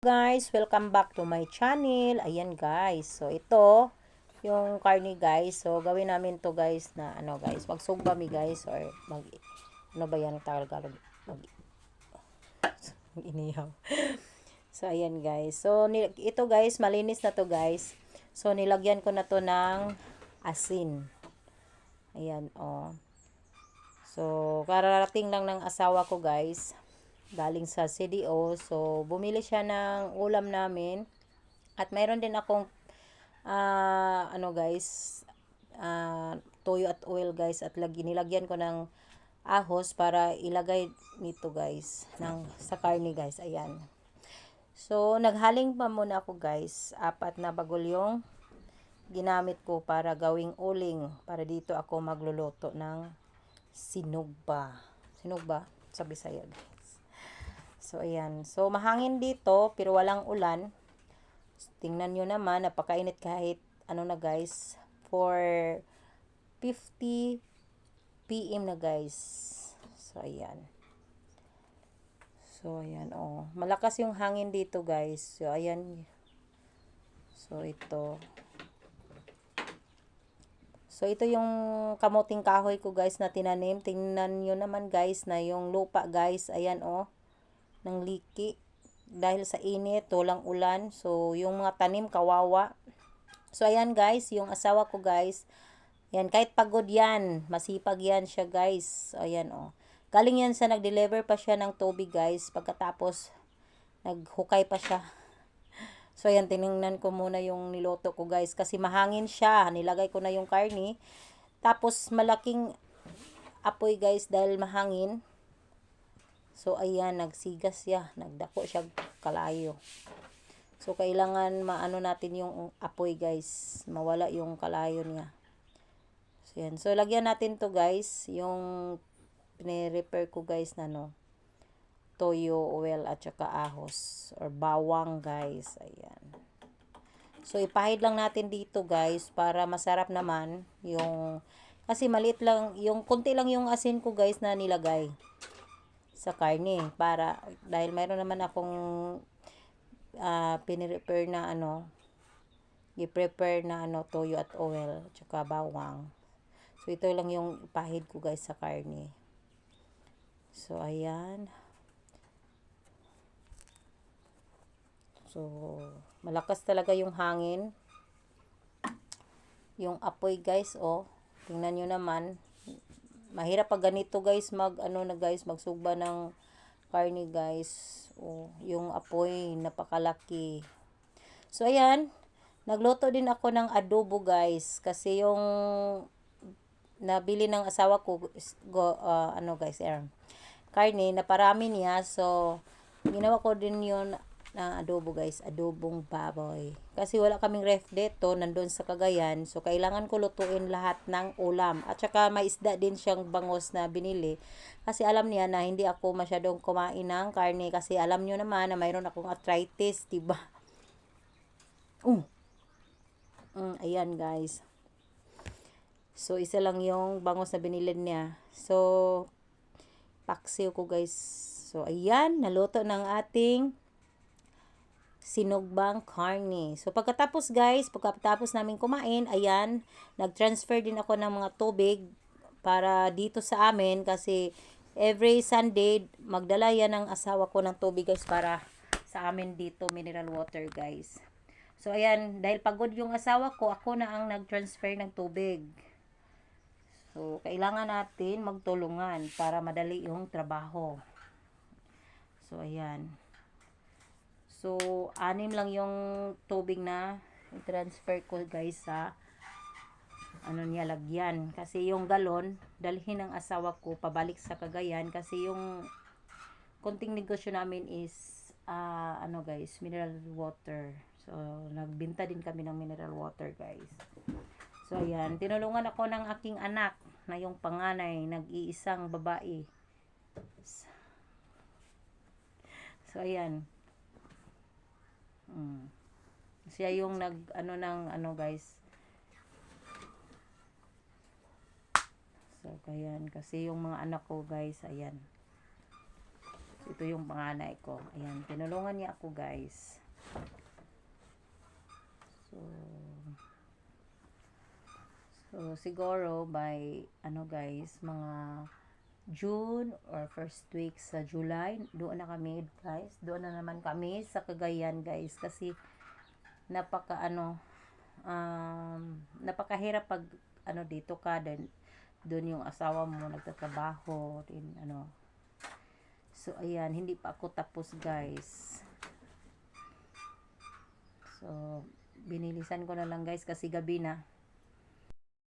Guys, welcome back to my channel. Ayan guys, so ito yung karne guys. So gawin namin to guys na ano guys, magsugba guys or mag ano ba yan Tagalog, mag inihaw. So ayan guys, so ito guys, malinis na to guys. So nilagyan ko na to ng asin. Ayan oh. So kararating lang ng asawa ko guys, galing sa CDO. So bumili siya ng ulam namin. At mayroon din akong ano guys, toyo at oil guys, at nilagyan ko ng ahos para ilagay nito guys sa karne guys. Ayan. So naghaling pa muna ako guys. 4 na bagol yung ginamit ko para gawing uling. Para dito ako magluluto ng sinugba. Sinugba sa Bisaya guys. So ayan. So mahangin dito pero walang ulan. Tingnan nyo naman, napakainit kahit ano na guys, 4:50 PM na guys. So ayan. So ayan oh. Malakas yung hangin dito guys. So ayan. So ito. So ito yung kamuting kahoy ko guys na tinanim. Tingnan nyo naman guys na yung lupa guys. Ayan oh. Nang liki. Dahil sa init, walang ulan. So yung mga tanim kawawa. So ayan guys, yung asawa ko guys. Yan, kahit pagod yan, masipag yan siya guys. So, ayan oh. Galing yan sa nag-deliver pa siya ng tubig guys. Pagkatapos, naghukay pa siya. So ayan, tiningnan ko muna yung niloto ko guys. Kasi mahangin siya. Nilagay ko na yung karne. Tapos malaking apoy guys dahil mahangin. So ayan, nagsigas siya. Nagdako siya kalayo. So kailangan maano natin yung apoy guys. Mawala yung kalayo niya. So, yan. So, lagyan natin to guys. Yung pine-repair ko guys na toyo, oil, at saka ahos. Or bawang guys. Ayan. So, ipahid lang natin dito guys. Para masarap naman. Kasi maliit lang. Kunti lang yung asin ko guys na nilagay. Sa karne. Dahil mayroon naman akong pine-repair na i-prepare na toyo at oil. At saka bawang. So, ito lang yung ipahid ko guys sa karne. So, ayan. So, malakas talaga yung hangin. Yung apoy guys, oh. Tingnan nyo naman. Mahirap pag ganito guys, magsugba ng karne guys. Oh, yung apoy, napakalaki. So, ayan. Nagluto din ako ng adobo guys. Kasi yung nabili ng asawa ko guys, karne na parami niya. So ginawa ko din yun na adobo guys, adobong baboy. Kasi wala kaming ref dito, nandun sa Cagayan. So kailangan ko lutuin lahat ng ulam. At saka may isda din siyang bangos na binili. Kasi alam niya na hindi ako masyadong kumain ng karne. Kasi alam niyo naman na mayroon akong arthritis, diba? Ayan guys. So, isa lang yung bangos na binili niya. So, paksiw ko guys. So, ayan. Naluto ng ating sinugbang karne. So, pagkatapos namin kumain, ayan. Nag-transfer din ako ng mga tubig para dito sa amin. Kasi, every Sunday, magdala yan ng asawa ko ng tubig guys para sa amin dito, mineral water guys. So, ayan. Dahil pagod yung asawa ko, ako na ang nag-transfer ng tubig. So, kailangan natin magtulungan para madali yung trabaho. So, ayan. So, 6 lang yung tubig na i-transfer ko guys sa lagyan. Kasi yung galon, dalhin ng asawa ko pabalik sa Cagayan. Kasi yung konting negosyo namin is guys, mineral water. So, nagbenta din kami ng mineral water guys. So, ayan. Tinulungan ako ng aking anak na yung panganay, nag-iisang babae. So, ayan. Siya yung guys. So, ayan. Kasi yung mga anak ko guys, ayan. Ito yung panganay ko. Ayan, tinulungan niya ako guys. So siguro by guys, mga June or first week sa July, doon na kami guys. Doon na naman kami sa Cagayan guys kasi napaka napakahirap pag dito ka doon yung asawa mo nagtatrabaho din So ayan, hindi pa ako tapos guys. So binilisan ko na lang guys kasi gabi na.